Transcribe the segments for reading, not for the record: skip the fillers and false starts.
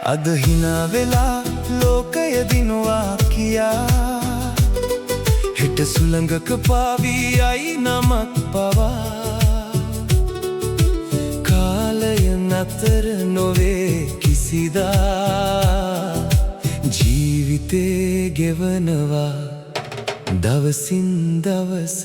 අද හිනා වෙලා ලෝකය දිනුවා කියා හෙට සුළඟක පාවී යයි නමක් පවා කාලය නතර නොවේ කිසිදා ජීවිතේ ගෙවනවා දවසින් දවස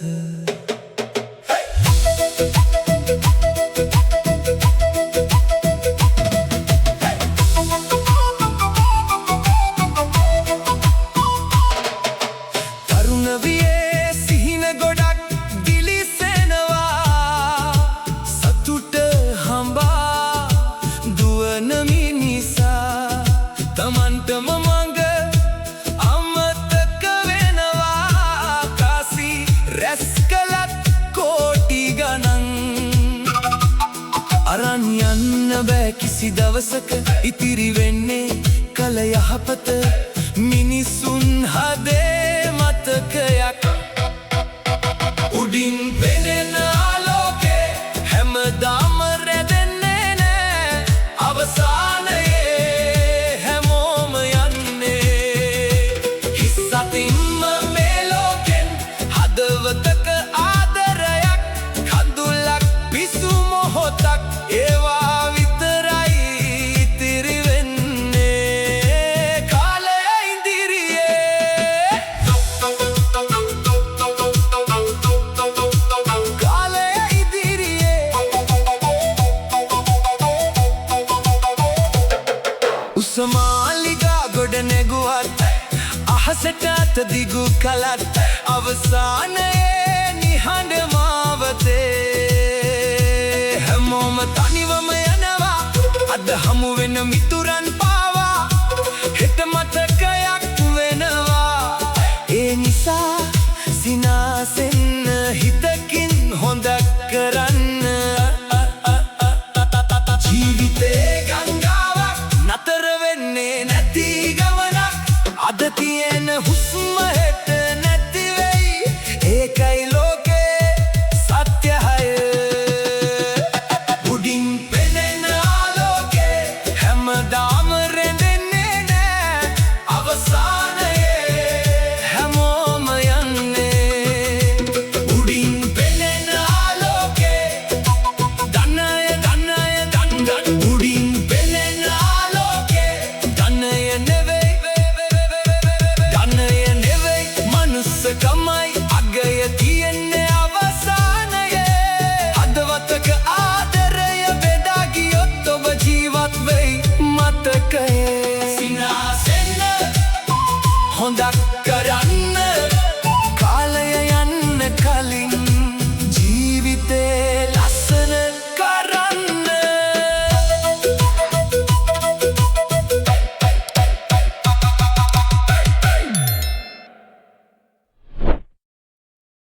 තමන්ටම මඟ අමතක වෙනවා කාසි රැස් කළත් කෝටි ගණන් අරන් යන්න බෑ කිසි දවසක ඉතිරි වෙන්නේ කල යහපත මිනිසුන් හදේ මතකයක් උඩින් පෙනෙන ආලෝකේ හැමදාම රැඳෙන්නේ නෑ අවසානයේ හදවතක ආදරයක් කඳුලක් පිසු මොහොතක් ඒවා විතරයි ඉතිරි වෙන්නේ කාලය ඉදිරියේ කාලය ඉදිරියේ උසමාලිගා ගොඩ නැගුවත් අහසට අත දිගු කලත් අවසානයේ නිහඬ මාවතේ හැමෝම තනිවම යනවා අද හමු වෙන මිතු